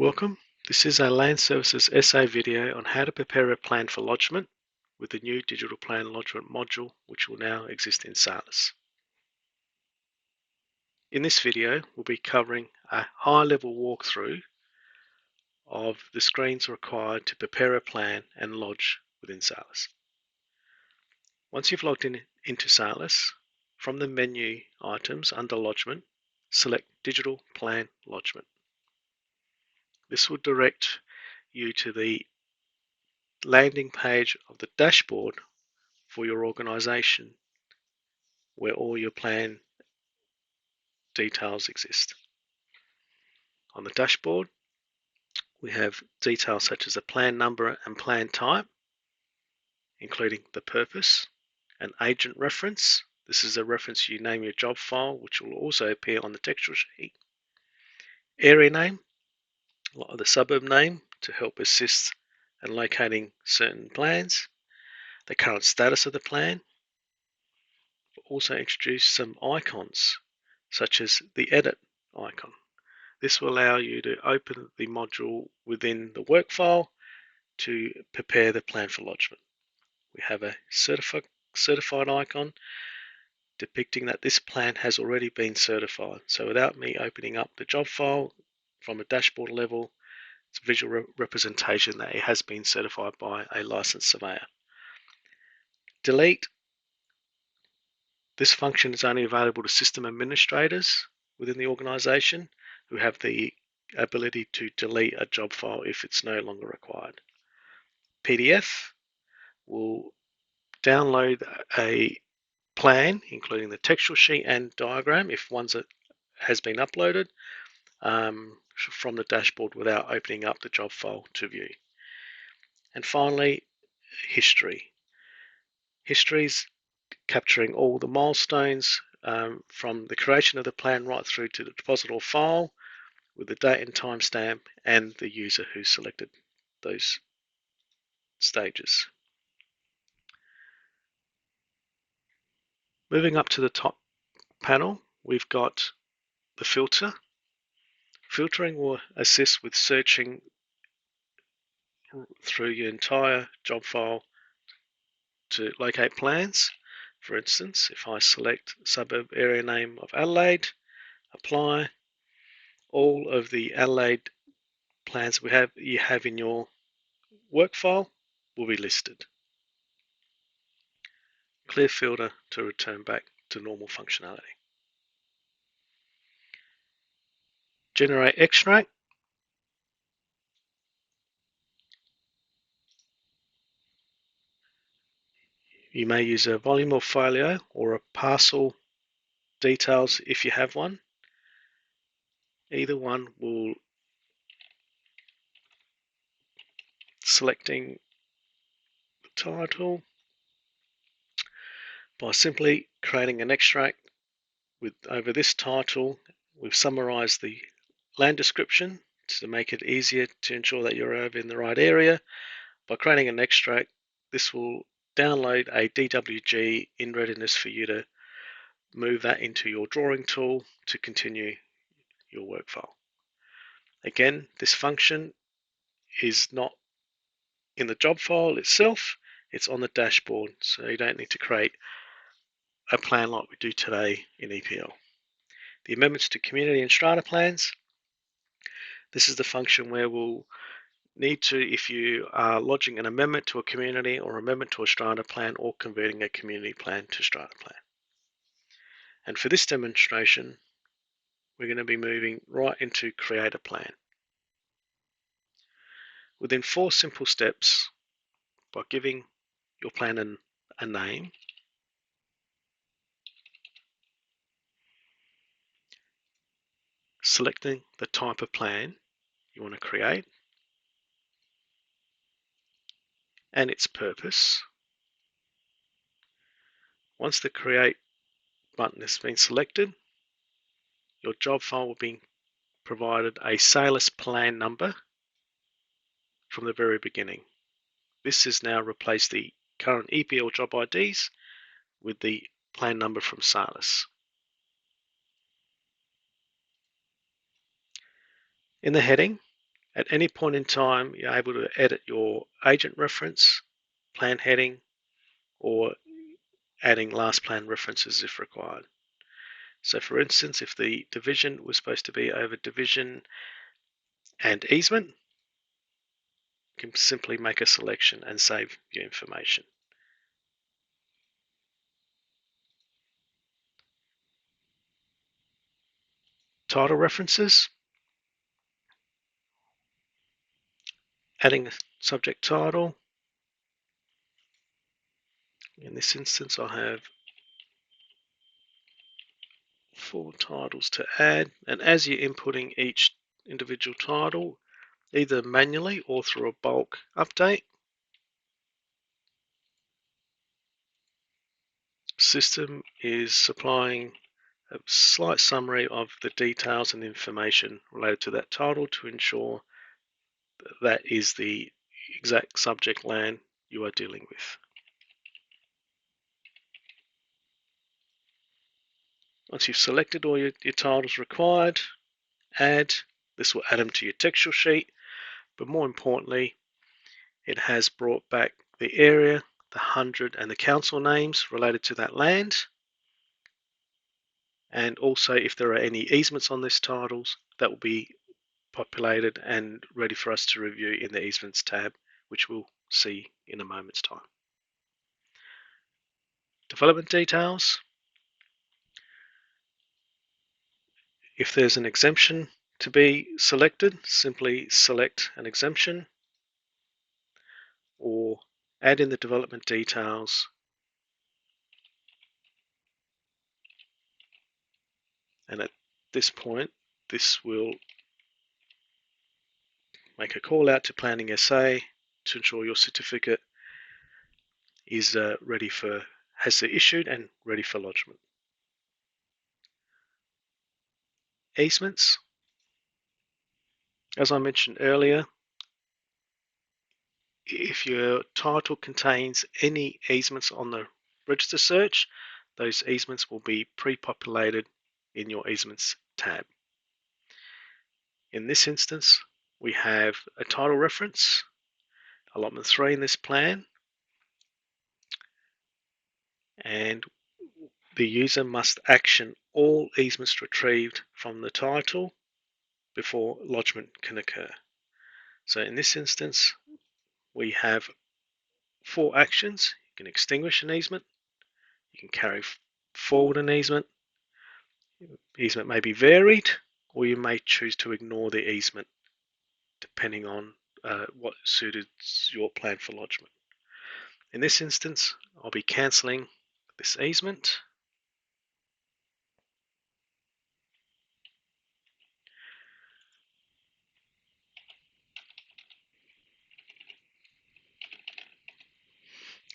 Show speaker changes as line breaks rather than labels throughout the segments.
Welcome. This is our Land Services SA video on how to prepare a plan for lodgement with the new Digital Plan Lodgement module, which will now exist in Salus. In this video, we'll be covering a high-level walkthrough of the screens required to prepare a plan and lodge within Salus. Once you've logged into Salus, from the menu items under Lodgement, select Digital Plan Lodgement. This will direct you to the landing page of the dashboard for your organization where all your plan details exist. On the dashboard, we have details such as a plan number and plan type, including the purpose, an agent reference. This is a reference you name your job file, which will also appear on the textual sheet. Area name, like the suburb name, to help assist in locating certain plans. The current status of the plan. We'll also introduce some icons, such as the edit icon. This will allow you to open the module within the work file to prepare the plan for lodgement. We have a certified icon depicting that this plan has already been certified. So without me opening up the job file from a dashboard level, it's a visual representation that it has been certified by a licensed surveyor. Delete. This function is only available to system administrators within the organization who have the ability to delete a job file if it's no longer required. PDF will download a plan, including the textual sheet and diagram if one has been uploaded from the dashboard without opening up the job file to view. And finally, history. History is capturing all the milestones from the creation of the plan right through to the deposit or file with the date and timestamp and the user who selected those stages. Moving up to the top panel, we've got the filter. Filtering will assist with searching through your entire job file to locate plans. For instance, if I select suburb area name of Adelaide, apply, all of the Adelaide plans you have in your work file will be listed. Clear filter to return back to normal functionality. Generate extract. You may use a volume or folio or a parcel details if you have one. Either one will, selecting the title by simply creating an extract over this title. We've summarized the land description to make it easier to ensure that you're over in the right area. By creating an extract, this will download a DWG in readiness for you to move that into your drawing tool to continue your work file. Again, this function is not in the job file itself, it's on the dashboard, so you don't need to create a plan like we do today in EPL. The amendments to community and strata plans. This is the function where we'll need to, if you are lodging an amendment to a community or amendment to a strata plan or converting a community plan to strata plan. And for this demonstration, we're going to be moving right into create a plan. Within 4 simple steps, by giving your plan a name, selecting the type of plan you want to create and its purpose. Once the create button has been selected, your job file will be provided a Salus plan number from the very beginning. This has now replaced the current EPL job IDs with the plan number from Salus. In the heading, At any point in time, you're able to edit your agent reference, plan heading, or adding last plan references if required. So for instance, if the division was supposed to be over division and easement, you can simply make a selection and save your information. Title references, adding a subject title. In this instance, I have 4 titles to add, and as you're inputting each individual title, either manually or through a bulk update, system is supplying a slight summary of the details and information related to that title to ensure that is the exact subject land you are dealing with. Once you've selected all your titles required, add. This will add them to your textual sheet, but more importantly, it has brought back the area, the 100 and the council names related to that land, and also if there are any easements on these titles, that will be populated and ready for us to review in the easements tab, which we'll see in a moment's time. Development details. If there's an exemption to be selected, simply select an exemption or add in the development details, and at this point this will make a call out to Planning SA to ensure your certificate is has issued and ready for lodgement. Easements. As I mentioned earlier, if your title contains any easements on the register search, those easements will be pre-populated in your easements tab. In this instance, we have a title reference, allotment 3 in this plan, and the user must action all easements retrieved from the title before lodgement can occur. So in this instance, we have 4 actions. You can extinguish an easement, you can carry forward an easement, the easement may be varied, or you may choose to ignore the easement depending on what suited your plan for lodgement. In this instance, I'll be cancelling this easement.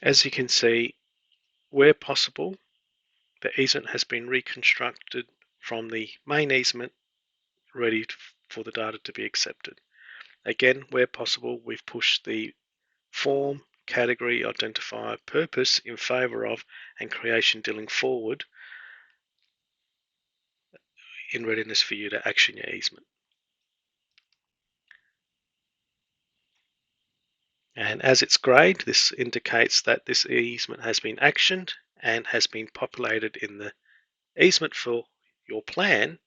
As you can see, where possible, the easement has been reconstructed from the main easement ready for the data to be accepted. Again, where possible, we've pushed the form, category, identifier, purpose in favour of and creation dealing forward in readiness for you to action your easement. And as it's grayed, this indicates that this easement has been actioned and has been populated in the easement for your plan,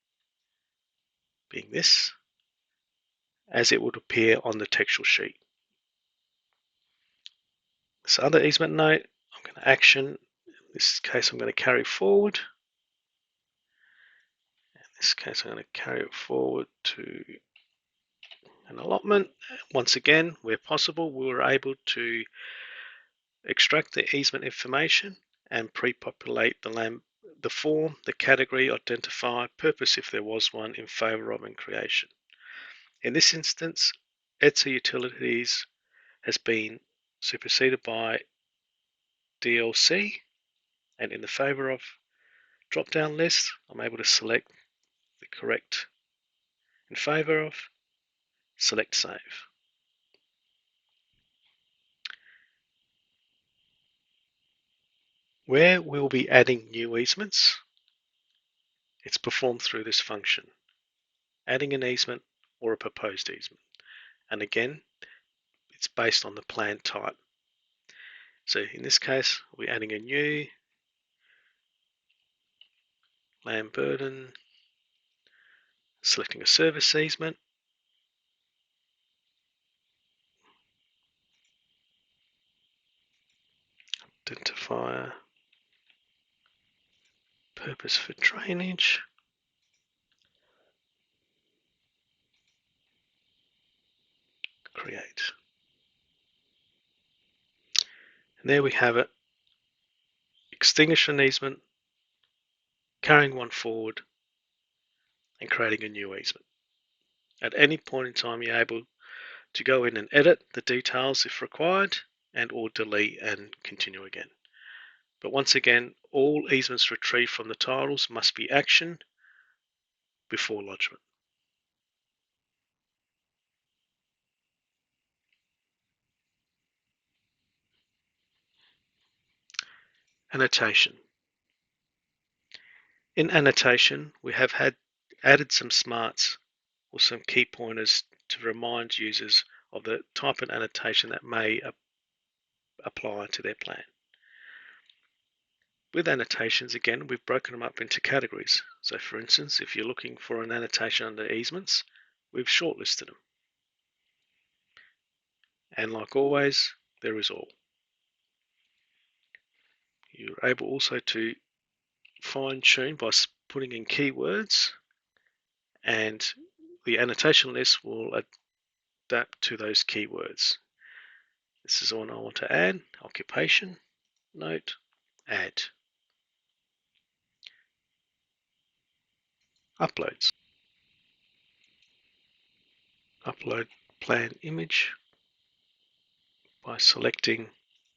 being this, as it would appear on the textual sheet. This other easement note, I'm going to action. In this case, I'm going to carry forward. In this case, I'm going to carry it forward to an allotment. Once again, where possible, we were able to extract the easement information and pre-populate the form, the category, identifier, purpose if there was one in favour of and creation. In this instance, ETSA Utilities has been superseded by DLC, and in the favour of drop-down list, I'm able to select the correct in favour of, select save. Where we'll be adding new easements, it's performed through this function, adding an easement or a proposed easement. and again, it's based on the plan type. So in this case, we're adding a new land burden, selecting a service easement, identifier, purpose for drainage, create. And there we have it, extinguish an easement, carrying one forward, and creating a new easement. At any point in time, you're able to go in and edit the details if required, and or delete and continue again. But once again, all easements retrieved from the titles must be actioned before lodgement. Annotation. In annotation, we have added some smarts or some key pointers to remind users of the type of annotation that may apply to their plan. With annotations, again, we've broken them up into categories. So for instance, if you're looking for an annotation under easements, we've shortlisted them. And like always, there is all. You're able also to fine tune by putting in keywords, and the annotation list will adapt to those keywords. This is the one I want to add, occupation, note, add. Uploads. Upload plan image by selecting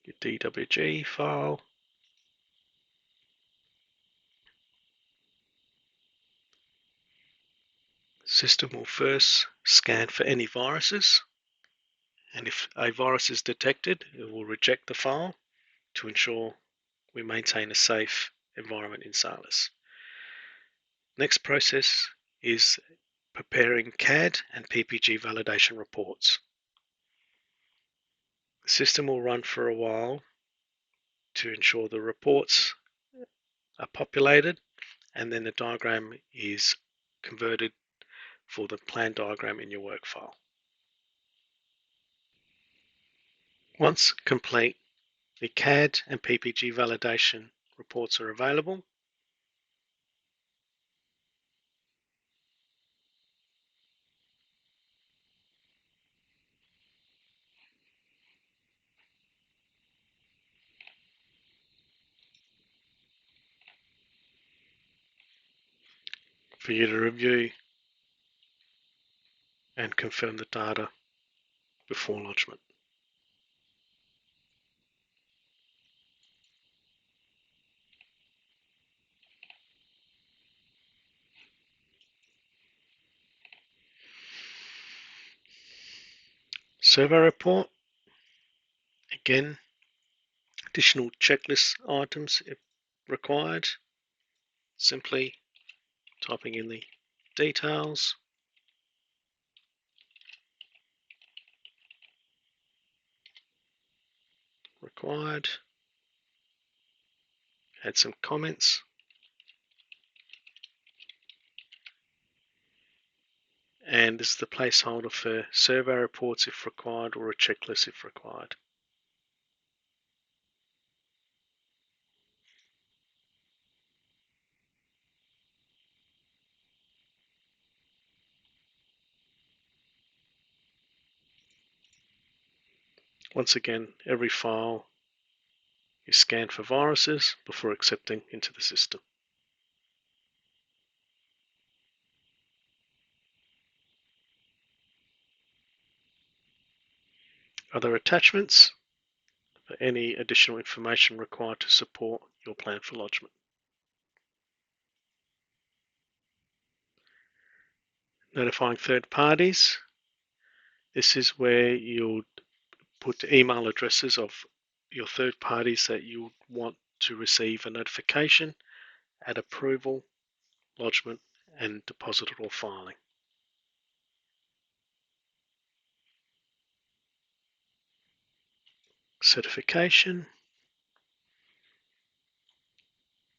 your DWG file. System will first scan for any viruses, and if a virus is detected, it will reject the file to ensure we maintain a safe environment in Salis. Next process is preparing CAD and PPG validation reports. The system will run for a while to ensure the reports are populated, and then the diagram is converted for the plan diagram in your work file. Once complete, the CAD and PPG validation reports are available. For you to review and confirm the data before lodgement. Survey report, again, additional checklist items if required, simply typing in the details, required, add some comments, and this is the placeholder for survey reports if required or a checklist if required. Once again, every file is scanned for viruses before accepting into the system. Other attachments for any additional information required to support your plan for lodgement. Notifying third parties. This is where you'll put the email addresses of your third parties that you want to receive a notification at approval, lodgement, and deposit or filing. certification.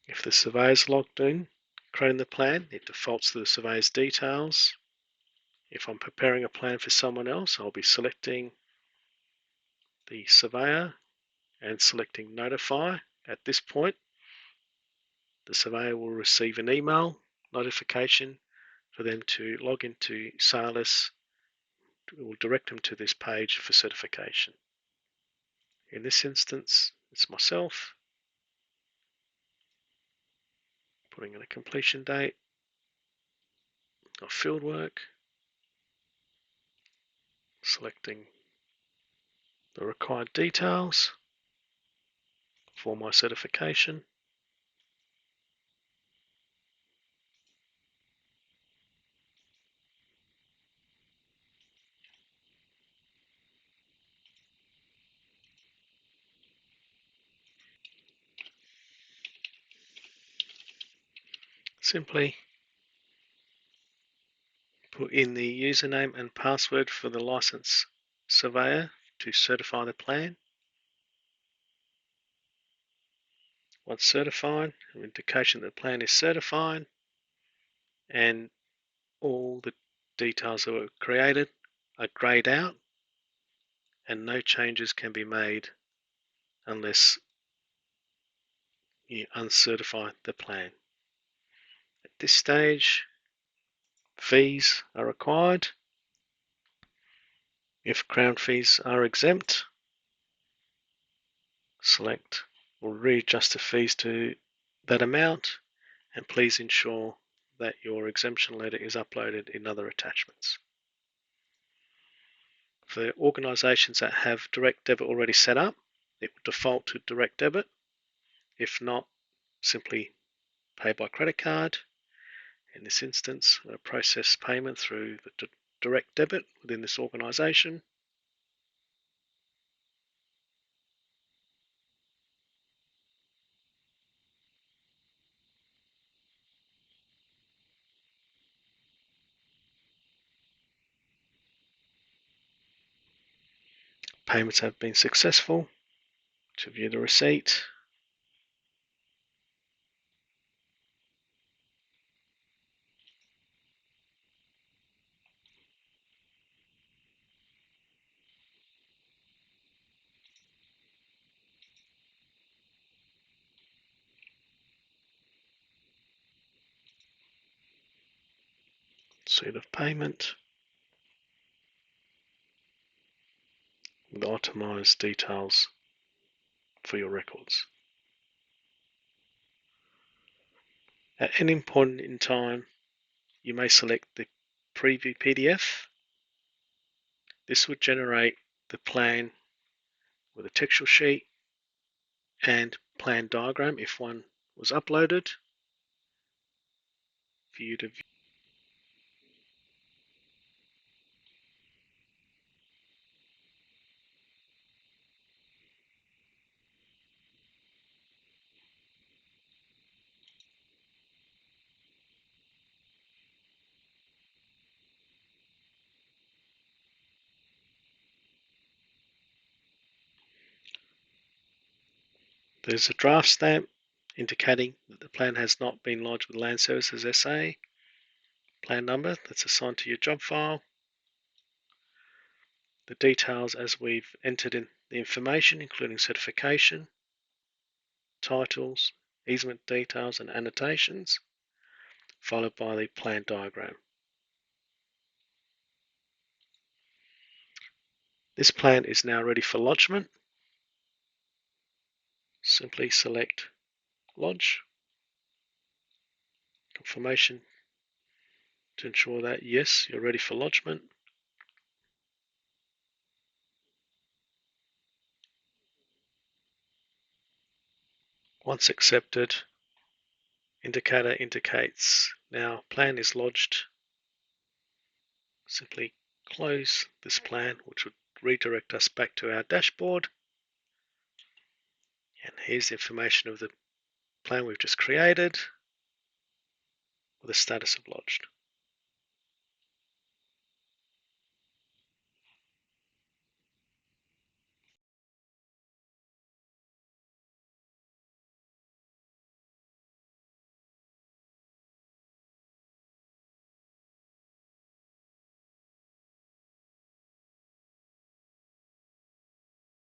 If the surveyor is logged in, creating the plan, it defaults to the surveyor's details. If I'm preparing a plan for someone else, I'll be selecting the surveyor and selecting notify. At this point, the surveyor will receive an email notification for them to log into Salus. It will direct them to this page for certification. In this instance, it's myself, putting in a completion date of fieldwork, selecting the required details for my certification. Simply put in the username and password for the licensed surveyor to certify the plan. Once certified, an indication that the plan is certified and all the details that were created are grayed out and no changes can be made unless you uncertify the plan. At this stage, fees are required. If Crown fees are exempt, select or readjust the fees to that amount, and please ensure that your exemption letter is uploaded in other attachments. For organisations that have direct debit already set up, it will default to direct debit. If not, simply pay by credit card. In this instance, process payment through the direct debit within this organisation. Payments have been successful. To view the receipt, receipt of payment, with itemised details for your records. At any point in time, you may select the preview PDF. This would generate the plan with a textual sheet and plan diagram if one was uploaded for you to view. There's a draft stamp indicating that the plan has not been lodged with Land Services SA. Plan number that's assigned to your job file. The details as we've entered in the information, including certification, titles, easement details and annotations, followed by the plan diagram. This plan is now ready for lodgement. Simply select Lodge, confirmation to ensure that yes, you're ready for lodgement. Once accepted, indicator indicates now plan is lodged. Simply close this plan, which would redirect us back to our dashboard. And here's the information of the plan we've just created with the status of lodged.